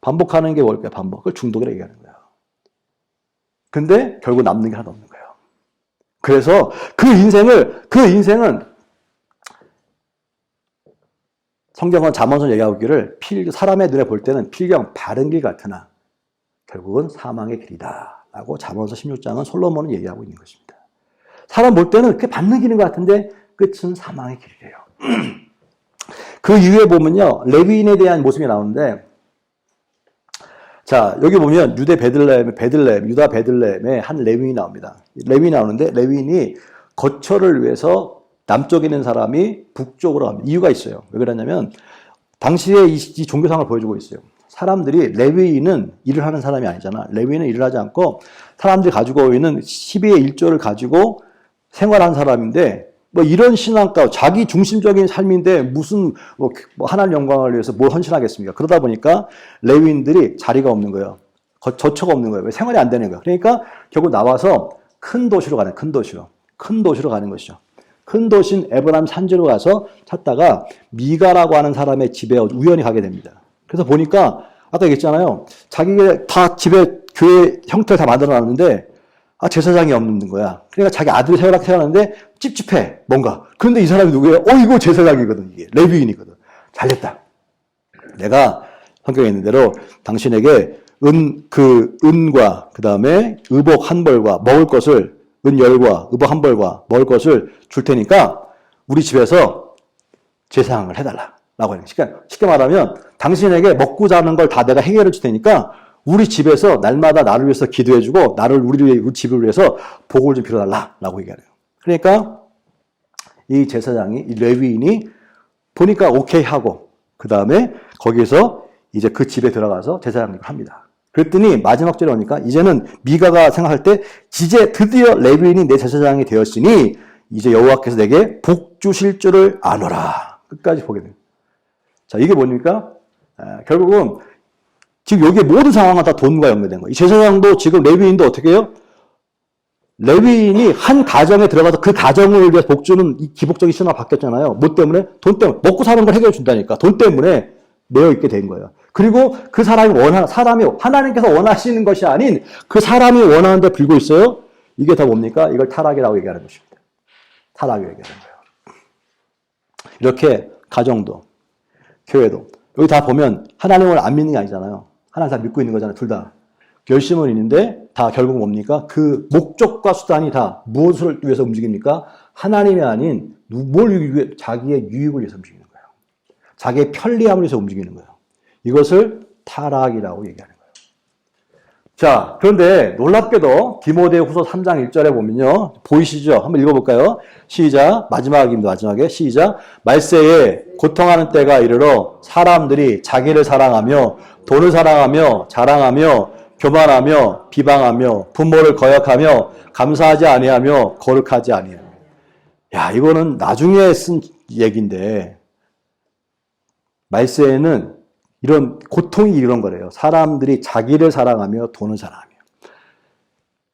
반복하는 게 뭘까요? 그걸 중독이라고 얘기하는 거예요. 근데 결국 남는 게 하나도 없는 거예요. 그래서 그 인생은 성경은 잠언서 얘기하기를 사람의 눈에 볼 때는 필경 바른 길 같으나 결국은 사망의 길이다 라고 잠언서 16장은 솔로몬은 얘기하고 있는 것입니다. 사람 볼 때는 그게 맞는 길인 것 같은데 끝은 사망의 길이래요. 그 이후에 보면요, 레위인에 대한 모습이 나오는데, 자, 여기 보면 유다 베들레헴에 한 레위인이 나옵니다. 레위인이 나오는데 레위인이 거처를 위해서 남쪽에 있는 사람이 북쪽으로 갑니다. 이유가 있어요. 왜 그러냐면 당시에 이 종교상을 보여주고 있어요. 사람들이 레위인은 일을 하는 사람이 아니잖아. 레위인은 일을 하지 않고 사람들이 가지고 있는 12의 1조를 가지고 생활하는 사람인데 뭐 이런 신앙가 자기 중심적인 삶인데 무슨 뭐 하나님 영광을 위해서 뭘 헌신하겠습니까? 그러다 보니까 레위인들이 자리가 없는 거예요. 저처가 없는 거예요. 왜 생활이 안 되는 거예요. 그러니까 결국 나와서 큰 도시로 가는 것이죠. 큰 도시인 에브라임 산지로 가서 찾다가 미가라고 하는 사람의 집에 우연히 가게 됩니다. 그래서 보니까 아까 얘기했잖아요. 자기가 다 집에 교회 형태를 다 만들어 놨는데 제사장이 없는 거야. 그러니까 자기 아들이 태어났는데 찝찝해, 뭔가. 그런데 이 사람이 누구예요? 이거 제사장이거든, 이게. 레위인이거든. 잘됐다. 내가 성경에 있는 대로 당신에게 은과, 그 다음에 의복 한 벌과 먹을 것을, 은열과 의복 한 벌과 먹을 것을 줄 테니까 우리 집에서 제사장을 해달라. 라고 해요. 쉽게 말하면 당신에게 먹고 자는 걸 다 내가 해결해 줄 테니까 우리 집에서 날마다 나를 위해서 기도해주고 우리 집을 위해서 복을 좀 빌어달라라고 얘기하래요. 그러니까 이 제사장이 이 레위인이 보니까 오케이 하고 그 다음에 거기서 이제 그 집에 들어가서 제사장을 합니다. 그랬더니 마지막 절에 오니까 이제는 미가가 생각할 때 이제 드디어 레위인이 내 제사장이 되었으니 이제 여호와께서 내게 복 주실 줄을 아노라. 끝까지 보게 됩니다. 자, 이게 뭡니까? 결국은 지금 여기에 모든 상황은 다 돈과 연결된 거예요. 이 제사장도 지금 레위인도 어떻게 해요? 레위인이 한 가정에 들어가서 그 가정을 위해서 복주는 이 기복적인 신화가 바뀌었잖아요. 뭐 때문에? 돈 때문에. 먹고 사는 걸 해결해 준다니까. 돈 때문에 매여 있게 된 거예요. 그리고 그 사람이 하나님께서 원하시는 것이 아닌 그 사람이 원하는 데 빌고 있어요. 이게 다 뭡니까? 이걸 타락이라고 얘기하는 것입니다. 타락이라고 얘기하는 거예요. 이렇게 가정도, 교회도. 여기 다 보면 하나님을 안 믿는 게 아니잖아요. 하나님 다 믿고 있는 거잖아요. 둘 다. 열심은 있는데 다 결국 뭡니까? 그 목적과 수단이 다 무엇을 위해서 움직입니까? 하나님이 아닌 자기의 유익을 위해서 움직이는 거예요. 자기의 편리함을 위해서 움직이는 거예요. 이것을 타락이라고 얘기하는 거예요. 자, 그런데 놀랍게도 디모데후서 3장 1절에 보면요. 보이시죠? 한번 읽어볼까요? 시작. 마지막입니다. 마지막에 시작. 말세에 고통하는 때가 이르러 사람들이 자기를 사랑하며 돈을 사랑하며 자랑하며 교만하며 비방하며 부모를 거역하며 감사하지 아니하며 거룩하지 아니하며. 야, 이거는 나중에 쓴 얘기인데 말세에는 이런 고통이 이런 거래요. 사람들이 자기를 사랑하며 돈을 사랑하며.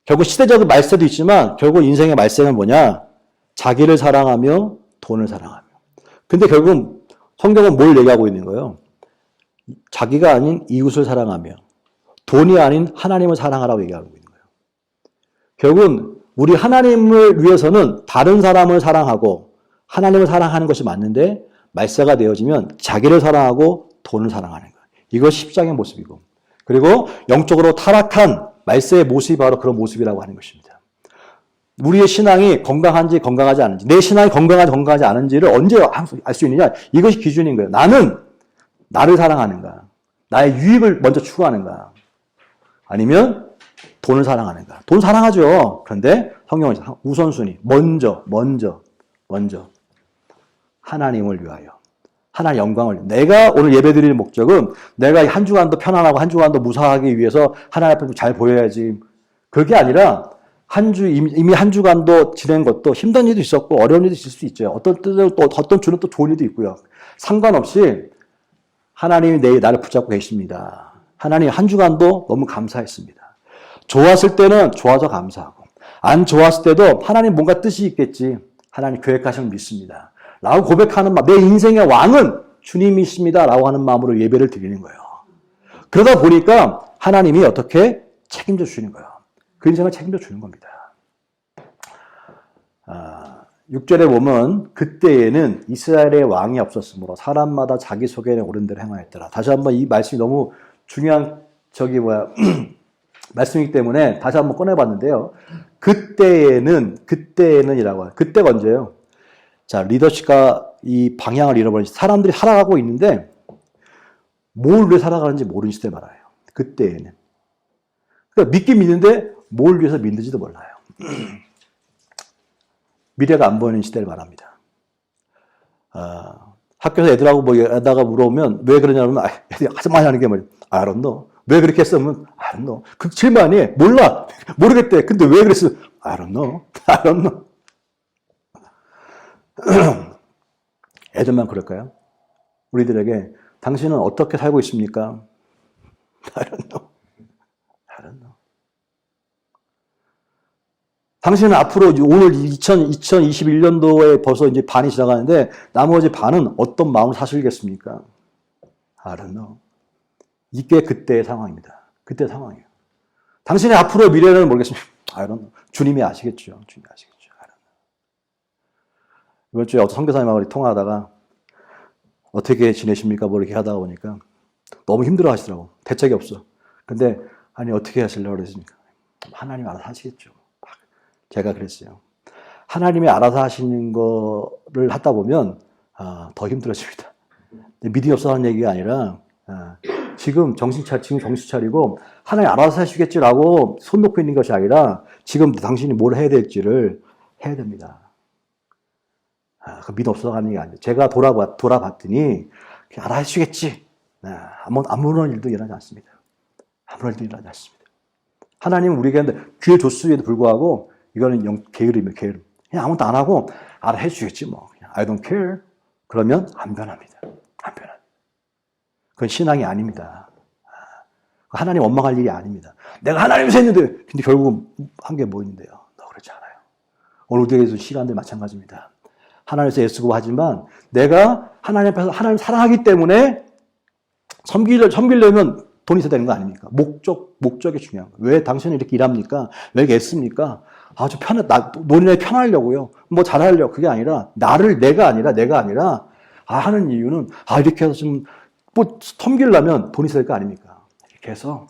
결국 시대적인 말세도 있지만 결국 인생의 말세는 뭐냐? 자기를 사랑하며 돈을 사랑하며. 근데 결국 성경은 뭘 얘기하고 있는 거예요? 자기가 아닌 이웃을 사랑하며 돈이 아닌 하나님을 사랑하라고 얘기하고 있는 거예요. 결국은 우리 하나님을 위해서는 다른 사람을 사랑하고 하나님을 사랑하는 것이 맞는데 말세가 되어지면 자기를 사랑하고 돈을 사랑하는 거예요. 이것이 십장의 모습이고 그리고 영적으로 타락한 말세의 모습이 바로 그런 모습이라고 하는 것입니다. 우리의 신앙이 건강한지 건강하지 않은지 내 신앙이 건강한지 건강하지 않은지를 언제 알 수 있느냐 이것이 기준인 거예요. 나는 나를 사랑하는가 나의 유익을 먼저 추구하는가 아니면 돈을 사랑하는가. 돈 사랑하죠. 그런데 성경은 우선순위 먼저 하나님을 위하여 하나님 영광을 내가 오늘 예배드릴 목적은 내가 한 주간도 편안하고 한 주간도 무사하기 위해서 하나님 앞에 잘 보여야지 그게 아니라 이미 한 주간도 지낸 것도 힘든 일도 있었고 어려운 일도 있을 수 있죠. 어떤 때는 또 어떤 주는 또 좋은 일도 있고요. 상관없이 하나님이 나를 붙잡고 계십니다. 하나님 한 주간도 너무 감사했습니다. 좋았을 때는 좋아서 감사하고 안 좋았을 때도 하나님 뭔가 뜻이 있겠지. 하나님 계획하시는 믿습니다. 라고 고백하는 마음, 내 인생의 왕은 주님이십니다. 라고 하는 마음으로 예배를 드리는 거예요. 그러다 보니까 하나님이 어떻게 책임져 주시는 거예요. 그 인생을 책임져 주는 겁니다. 6절에 보면 그때에는 이스라엘의 왕이 없었으므로 사람마다 자기 소견에 옳은 대로 행하였더라. 다시 한번 이 말씀이 너무 중요한 말씀이기 때문에 다시 한번 꺼내봤는데요. 그때에는이라고 해요. 그때가 언제예요? 자, 리더십과 이 방향을 잃어버린 사람들이 살아가고 있는데 뭘 위해 살아가는지 모르는 시대를 말해요. 그때에는. 그러니까 믿긴 믿는데 뭘 위해서 믿는지도 몰라요. 미래가 안 보이는 시대를 말합니다. 학교에서 애들하고 애다가 물어보면 왜 그러냐면 애들이 가장 많이 하는 게 뭐예요? I don't know. 왜 그렇게 했으면 I don't know. 그 제일 많이 해. 몰라. 모르겠대. 근데 왜 그랬어? I don't know. I don't know. 애들만 그럴까요? 우리들에게 당신은 어떻게 살고 있습니까? I don't know. I don't know. 당신은 앞으로 오늘 2021년도에 벌써 이제 반이 지나가는데 나머지 반은 어떤 마음을 사시겠습니까? I don't know. 이게 그때의 상황입니다. 그때의 상황이에요. 당신의 앞으로의 미래는 모르겠습니다. I don't know. 주님이 아시겠죠. 주님이 아시겠죠. I don't know. 이번 주에 어떤 선교사님하고 우리 통화하다가 어떻게 지내십니까? 뭐 이렇게 하다가 보니까 너무 힘들어 하시더라고. 대책이 없어. 근데 아니 어떻게 하시려고 그러십니까? 하나님 알아서 하시겠죠. 제가 그랬어요. 하나님이 알아서 하시는 거를 하다 보면 더 힘들어집니다. 믿음이 없어하는 얘기가 아니라 지금 정신 차리고 하나님 알아서 하시겠지라고 손 놓고 있는 것이 아니라 지금 당신이 뭘 해야 될지를 해야 됩니다. 그 믿음 없어하는 게 아니에요. 제가 돌아봤더니 알아서 하시겠지. 아무런 일도 일어나지 않습니다. 아무런 일도 일어나지 않습니다. 하나님은 우리에게 귀에 줬음에도 불구하고 이거는 게으름이에요. 게으름. 그냥 아무것도 안 하고 알아 해주겠지 뭐. 그냥 I don't care. 그러면 안 변합니다. 안 변합니다. 그건 신앙이 아닙니다. 하나님 원망할 일이 아닙니다. 내가 하나님에서 했는데 근데 결국 한 게 뭐 있는데요. 너 그렇지 않아요. 오늘 우리에게도 시간들 마찬가지입니다. 하나님에서 애쓰고 하지만 내가 하나님 앞에서 하나님 사랑하기 때문에 섬기려면 돈이 있어야 되는 거 아닙니까? 목적이 중요한 거예요. 왜 당신은 이렇게 일합니까? 왜 이렇게 애씁니까? 아주 논의에 편하려고요. 뭐 잘하려고. 그게 아니라, 내가 아니라, 하는 이유는, 이렇게 해서 좀, 섬기려면 돈이 있어야 될 거 아닙니까? 이렇게 해서,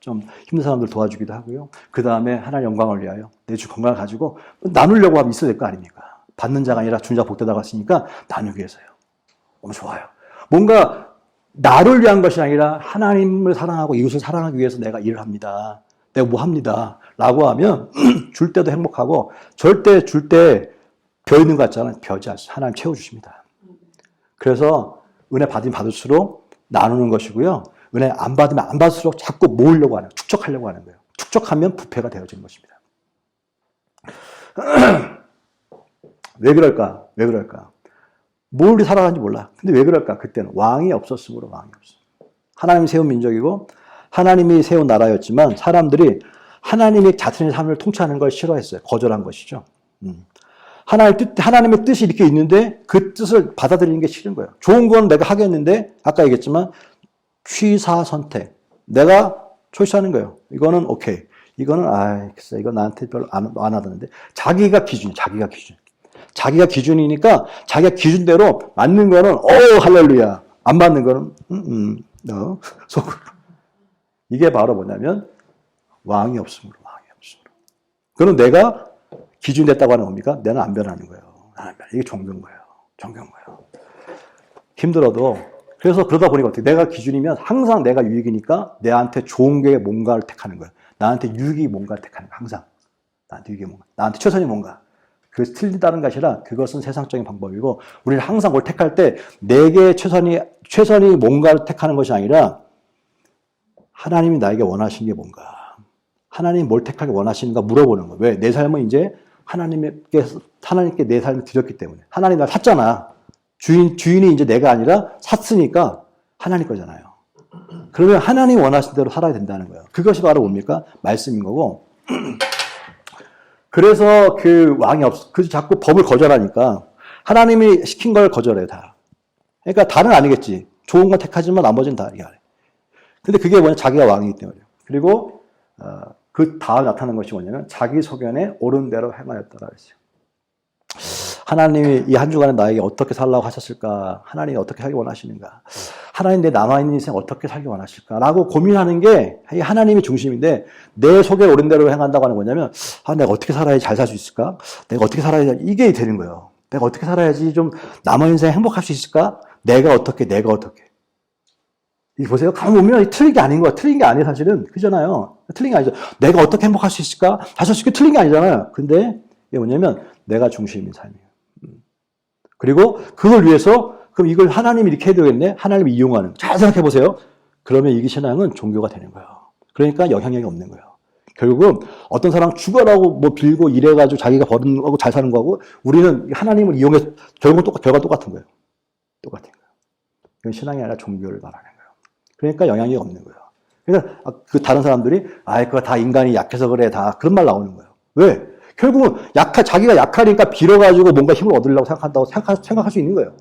좀 힘든 사람들 도와주기도 하고요. 그 다음에 하나님 영광을 위하여 내 주 건강을 가지고 나누려고 하면 있어야 될 거 아닙니까? 받는 자가 아니라 준 자 복되다고 했으니까 나누기 위해서요. 너무 좋아요. 뭔가 나를 위한 것이 아니라 하나님을 사랑하고 이웃을 사랑하기 위해서 내가 일을 합니다. 내가 뭐 합니다. 라고 하면 줄 때도 행복하고 절대 줄 때 벼 있는 것 같잖아요. 벼지 않습니다. 하나님 채워주십니다. 그래서 은혜 받으면 받을수록 나누는 것이고요. 은혜 안 받으면 안 받을수록 자꾸 모으려고 하는, 축적하려고 하는 거예요. 축적하면 부패가 되어지는 것입니다. 왜 그럴까? 왜 그럴까? 뭘 우리 살아가는지 몰라. 근데 왜 그럴까? 그때는 왕이 없었으므로 왕이 없어. 하나님이 세운 민족이고 하나님이 세운 나라였지만 사람들이 하나님이 자신의 삶을 통치하는 걸 싫어했어요. 거절한 것이죠. 하나님의 뜻이 이렇게 있는데 그 뜻을 받아들이는 게 싫은 거예요. 좋은 건 내가 하겠는데 아까 얘기했지만 취사 선택. 내가 초이스하는 거예요. 이거는 오케이. 이거는 글쎄 이거 나한테 별로 안 하던데. 자기가 기준이니까 자기가 기준대로 맞는 거는 할렐루야. 안 맞는 거는 속으로. 이게 바로 뭐냐면 왕이 없으므로. 그럼 내가 기준 됐다고 하는 겁니까? 내는 안 변하는 거예요. 이게 종교인 거예요. 힘들어도 그래서 그러다 보니까 어떻게 내가 기준이면 항상 내가 유익이니까 내한테 좋은 게 뭔가를 택하는 거예요. 나한테 유익이 뭔가를 택하는 거예요. 항상 나한테 유익이 뭔가, 나한테 최선이 뭔가. 그것이 틀리다는 것이 아니라 그것은 세상적인 방법이고 우리는 항상 그걸 택할 때 내게 최선이 뭔가를 택하는 것이 아니라 하나님이 나에게 원하시는 게 뭔가, 하나님이 뭘 택하게 원하시는가 물어보는 거예요. 왜? 내 삶은 이제 하나님께 내 삶을 드렸기 때문에. 하나님 날 샀잖아. 주인이 이제 내가 아니라 샀으니까 하나님 거잖아요. 그러면 하나님 원하신 대로 살아야 된다는 거예요. 그것이 바로 뭡니까? 말씀인 거고. 그래서 그 왕이 자꾸 법을 거절하니까 하나님이 시킨 걸 거절해요, 다. 그러니까 다는 아니겠지. 좋은 건 택하지만 나머지는 다 이게 안 해. 근데 그게 뭐냐? 자기가 왕이기 때문이에요. 그리고 그 다음 나타나는 것이 뭐냐면 자기 소견에 옳은 대로 행하였더라 그랬어요. 하나님이 이 한 주간에 나에게 어떻게 살라고 하셨을까? 하나님이 어떻게 살기 원하시는가? 하나님 내 남아있는 인생 어떻게 살기 원하실까? 라고 고민하는 게 하나님이 중심인데 내 소견에 옳은 대로 행한다고 하는 거냐면 내가 어떻게 살아야지 잘 살 수 있을까? 내가 어떻게 살아야지 이게 되는 거예요. 내가 어떻게 살아야지 좀 남은 인생 행복할 수 있을까? 내가 어떻게. 이 보세요. 가만 보면 틀린 게 아닌 거야. 틀린 게 아니에요, 사실은. 그잖아요. 틀린 게 아니죠. 내가 어떻게 행복할 수 있을까? 사실 쉽게 틀린 게 아니잖아요. 근데 이게 뭐냐면 내가 중심인 삶이에요. 그리고 그걸 위해서 그럼 이걸 하나님이 이렇게 해야 되겠네? 하나님을 이용하는 거예요. 잘 생각해 보세요. 그러면 이게 신앙은 종교가 되는 거예요. 그러니까 영향력이 없는 거예요. 결국은 어떤 사람 죽어라고 뭐 빌고 이래가지고 자기가 버는 거고 잘 사는 거고 우리는 하나님을 이용해서 결과가 똑같은 거예요. 똑같은 거예요. 이건 신앙이 아니라 종교를 말하는 거예요. 그러니까 영향력이 없는 거예요. 그러니까 그 다른 사람들이 그거 다 인간이 약해서 그래 다 그런 말 나오는 거예요. 왜? 결국은 자기가 약하니까 빌어가지고 뭔가 힘을 얻으려고 생각할 수 있는 거예요.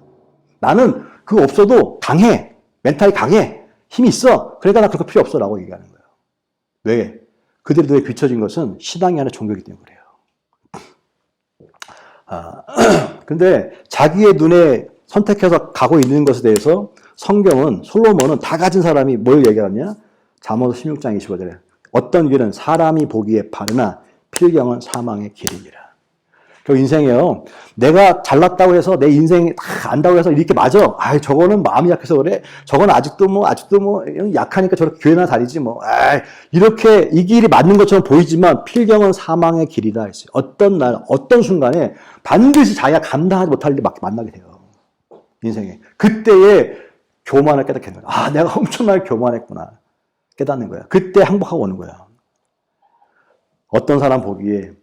나는 그거 없어도 강해. 멘탈이 강해. 힘이 있어. 그러니까 나 그거 필요 없어. 라고 얘기하는 거예요. 왜? 그들의 눈에 비춰진 것은 신앙이 아니라 종교이기 때문에 그래요. 근데 자기의 눈에 선택해서 가고 있는 것에 대해서 솔로몬은 다 가진 사람이 뭘 얘기하냐? 잠언 16장 25절에 어떤 길은 사람이 보기에 바르나 필경은 사망의 길이니라. 그 인생이에요. 내가 잘났다고 해서 내 인생 다 안다고 해서 이렇게 맞아. 저거는 마음이 약해서 그래. 저건 아직도 약하니까 저렇게 교회나 다니지 뭐. 이렇게 이 길이 맞는 것처럼 보이지만 필경은 사망의 길이다 했어요. 어떤 날, 어떤 순간에 반드시 자기가 감당하지 못할 일이 만나게 돼요. 인생에. 그때에 교만을 깨닫게 되는 거야. 내가 엄청나게 교만했구나. 깨닫는 거야. 그때 행복하고 오는 거야. 어떤 사람 보기에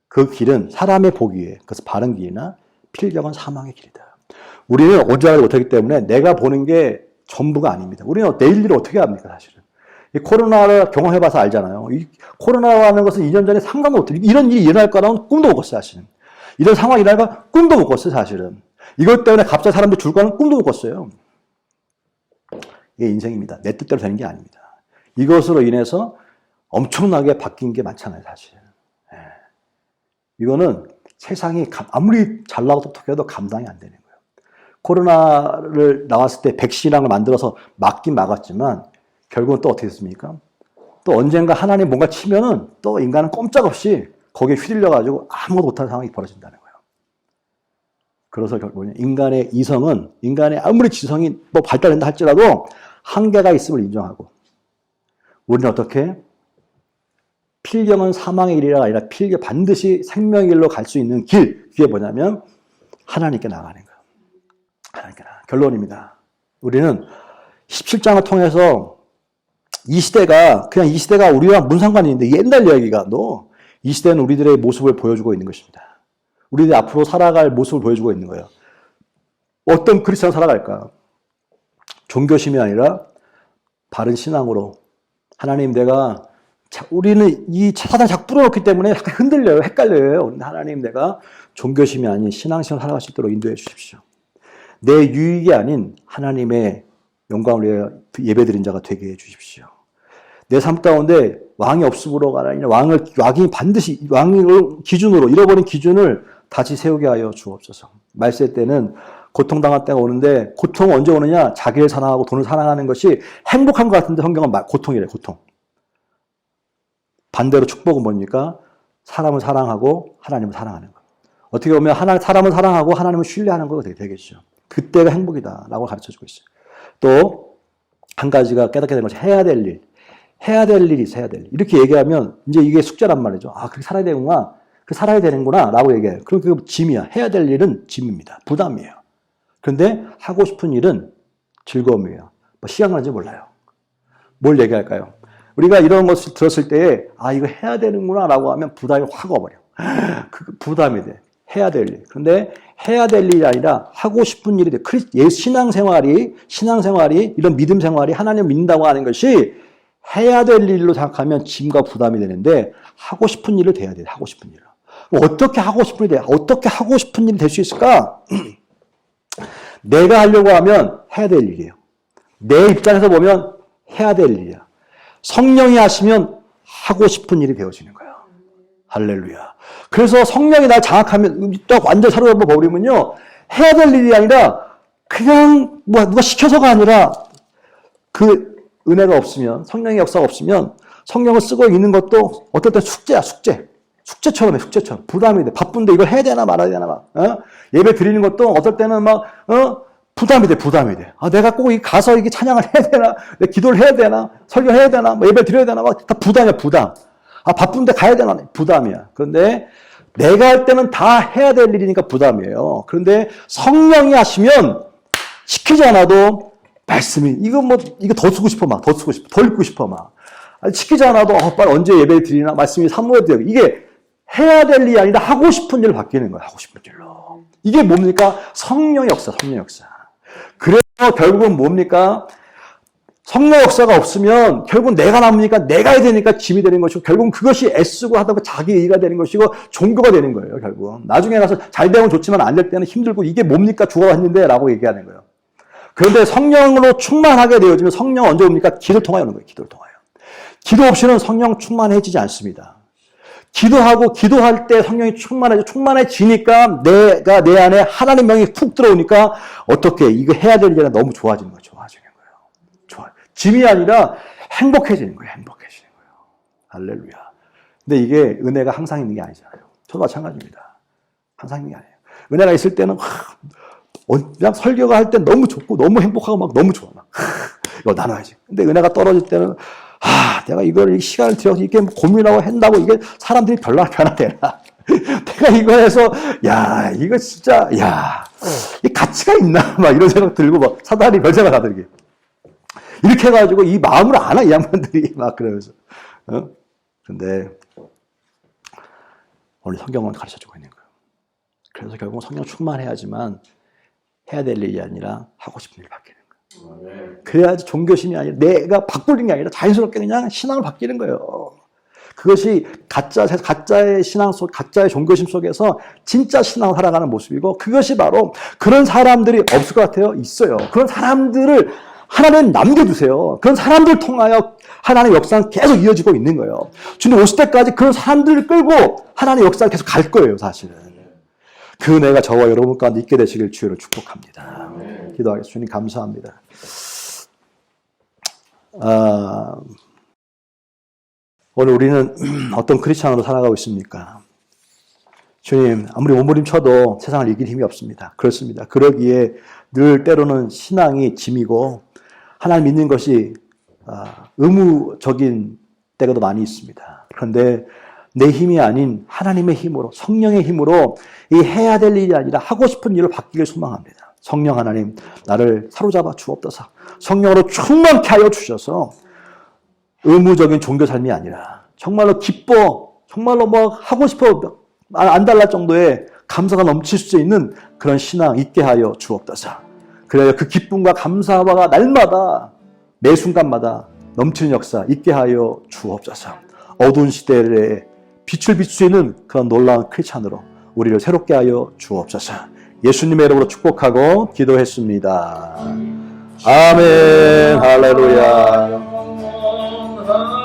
그 길은 사람의 보기에 그것은 바른 길이나 필경은 사망의 길이다. 우리는 오지하지 못하기 때문에 내가 보는 게 전부가 아닙니다. 우리는 내일 일을 어떻게 합니까 사실은. 이 코로나를 경험해봐서 알잖아요. 이 코로나라는 것은 2년 전에 상상도 못해요. 이런 일이 일어날 거라고는 꿈도 못 꿨어요 사실은. 이런 상황이 일어날 거 꿈도 못 꿨어요 사실은. 이것 때문에 갑자기 사람들이 죽을 거는 꿈도 못 꿨어요. 이게 인생입니다. 내 뜻대로 되는 게 아닙니다. 이것으로 인해서 엄청나게 바뀐 게 많잖아요, 사실. 이거는 세상이 아무리 잘나고 똑똑해도 감당이 안 되는 거예요. 코로나를 나왔을 때 백신이라는 걸 만들어서 막긴 막았지만 결국은 또 어떻게 됐습니까? 또 언젠가 하나님 뭔가 치면은 또 인간은 꼼짝없이 거기에 휘둘려가지고 아무것도 못하는 상황이 벌어진다는 거예요. 그래서 결국은 인간의 이성은 인간의 아무리 지성이 뭐 발달된다 할지라도 한계가 있음을 인정하고 우리는 어떻게 필경은 사망의 길이가 아니라 필경 반드시 생명의 길로 갈 수 있는 길 그게 뭐냐면 하나님께 나가는 거예요. 하나님께 나가. 결론입니다. 우리는 17장을 통해서 이 시대가 그냥 이 시대가 우리와 무슨 상관이 있는데 옛날 이야기가 이 시대는 우리들의 모습을 보여주고 있는 것입니다. 우리들이 앞으로 살아갈 모습을 보여주고 있는 거예요. 어떤 크리스찬 살아갈까? 종교심이 아니라 바른 신앙으로 하나님 내가 우리는 이 사단이 자꾸 뿌려놓기 때문에 약간 흔들려요. 헷갈려요. 하나님 내가 종교심이 아닌 신앙심을 살아갈 수 있도록 인도해 주십시오. 내 유익이 아닌 하나님의 영광을 위해 예배드린 자가 되게 해 주십시오. 내 삶 가운데 왕이 없음으로가 아니라 왕이 반드시 왕을 기준으로 잃어버린 기준을 다시 세우게 하여 주옵소서. 말세 때는 고통당할 때가 오는데 고통은 언제 오느냐? 자기를 사랑하고 돈을 사랑하는 것이 행복한 것 같은데 성경은 고통이래. 고통. 반대로 축복은 뭡니까? 사람을 사랑하고 하나님을 사랑하는 것. 어떻게 보면 사람을 사랑하고 하나님을 신뢰하는 거가 되겠죠. 그때가 행복이다라고 가르쳐주고 있어요. 또 한 가지가 깨닫게 되는 것이 해야 될 일. 해야 될 일이 있어야 될 일. 이렇게 얘기하면 이제 이게 숙제란 말이죠. 아, 그렇게 살아야 되는구나. 살아야 되는구나. 라고 얘기해요. 그럼 그게 짐이야. 해야 될 일은 짐입니다. 부담이에요. 그런데 하고 싶은 일은 즐거움이에요. 뭐 시간 가는지 몰라요. 뭘 얘기할까요? 우리가 이런 것을 들었을 때에 아 이거 해야 되는구나 라고 하면 부담이 확 와버려. 그 부담이 돼. 해야 될 일. 그런데 해야 될 일이 아니라 하고 싶은 일이 돼. 신앙생활이 이런 믿음 생활이 하나님을 믿는다고 하는 것이 해야 될 일로 생각하면 짐과 부담이 되는데 하고 싶은 일을 돼야 돼. 하고 싶은 일을. 어떻게 하고 싶은 일이 돼? 어떻게 하고 싶은 일이 될 수 있을까? 내가 하려고 하면 해야 될 일이에요. 내 입장에서 보면 해야 될 일이야. 성령이 하시면 하고 싶은 일이 되어지는 거야. 할렐루야. 그래서 성령이 날 장악하면 딱 완전 사로잡아 버리면요. 해야 될 일이 아니라 그냥 누가 시켜서가 아니라 그 은혜가 없으면 성령의 역사가 없으면 성령을 쓰고 있는 것도 어떨 때 숙제야. 숙제처럼 해. 숙제처럼. 부담이 돼. 바쁜데 이걸 해야 되나 말아야 되나 막. 예배 드리는 것도 어떨 때는 막 부담이 돼. 아, 내가 꼭 가서 이게 찬양을 해야 되나? 내 기도를 해야 되나? 설교해야 되나? 뭐 예배 드려야 되나? 막 다 부담이야, 부담. 아, 바쁜데 가야 되나? 부담이야. 그런데 내가 할 때는 다 해야 될 일이니까 부담이에요. 그런데 성령이 하시면 시키지 않아도 말씀이, 이거 더 쓰고 싶어, 더 읽고 싶어, 아니, 시키지 않아도, 빨리 언제 예배 드리나? 말씀이 사모해야 돼요. 이게 해야 될 일이 아니라 하고 싶은 일을 바뀌는 거예요. 하고 싶은 일로. 이게 뭡니까? 성령의 역사. 그래서 결국은 뭡니까? 성령 역사가 없으면 결국은 내가 남으니까 내가 해야 되니까 짐이 되는 것이고 결국은 그것이 애쓰고 하다 보면 자기 의가 되는 것이고 종교가 되는 거예요. 결국은. 나중에 가서 잘 되면 좋지만 안 될 때는 힘들고 이게 뭡니까? 죽어갔는데 라고 얘기하는 거예요. 그런데 성령으로 충만하게 되어지면 성령 언제 옵니까? 기도를 통하여 오는 거예요. 기도를 통하여. 기도 없이는 성령 충만해지지 않습니다. 기도할 때 성령이 충만해지니까 내가 내 안에 하나님 명이 푹 들어오니까 어떻게 이거 해야 될 일이 너무 좋아지는 거예요. 짐이 아니라 행복해지는 거예요. 할렐루야. 근데 이게 은혜가 항상 있는 게 아니잖아요. 저도 마찬가지입니다. 항상 있는 게 아니에요. 은혜가 있을 때는 그냥 설교가 할 때 너무 좋고 너무 행복하고 막 너무 좋아. 이거 나눠야지. 근데 은혜가 떨어질 때는 내가 이걸 시간을 들여서 이렇게 고민하고 한다고 이게 사람들이 변화되나? 내가 이거 해서 이거 진짜 이 가치가 있나? 막 이런 생각 들고 막 사다리 별 생각 다 들게. 이렇게 해가지고 이 마음을 안 와, 이 양반들이 막 그러면서. 근데 오늘 성경은 가르쳐주고 있는 거예요. 그래서 결국 성령 충만해야지만 해야 될 일이 아니라 하고 싶은 일을 바뀌는 거예요. 그래야지 종교심이 아니라 내가 바꾸는 게 아니라 자연스럽게 그냥 신앙을 바뀌는 거예요. 그것이 가짜의 신앙 속, 가짜의 종교심 속에서 진짜 신앙을 살아가는 모습이고 그것이 바로 그런 사람들이 없을 것 같아요. 있어요. 그런 사람들을 하나님 남겨두세요. 그런 사람들 통하여 하나님의 역사는 계속 이어지고 있는 거예요. 주님 오실 때까지 그런 사람들을 끌고 하나님의 역사가 계속 갈 거예요, 사실은. 그 은혜가 저와 여러분 가운데 있게 되시길 주로 축복합니다. 기도하겠습니다. 주님 감사합니다. 오늘 우리는 어떤 크리스찬으로 살아가고 있습니까? 주님, 아무리 몸부림쳐도 세상을 이길 힘이 없습니다. 그렇습니다. 그러기에 늘 때로는 신앙이 짐이고 하나님 믿는 것이 의무적인 때가 더 많이 있습니다. 그런데 내 힘이 아닌 하나님의 힘으로, 성령의 힘으로 이 해야 될 일이 아니라 하고 싶은 일을 받기를 소망합니다. 성령 하나님, 나를 사로잡아 주옵소서. 성령으로 충만케 하여 주셔서 의무적인 종교 삶이 아니라 정말로 기뻐, 정말로 뭐 하고 싶어 안 달랄 정도의 감사가 넘칠 수 있는 그런 신앙 있게 하여 주옵소서. 그래야 그 기쁨과 감사가 날마다 매 순간마다 넘치는 역사 있게 하여 주옵소서. 어두운 시대에 빛을 비출 수 있는 그런 놀라운 크리스찬으로 우리를 새롭게 하여 주옵소서. 예수님의 이름으로 축복하고 기도했습니다. 아멘. 할렐루야.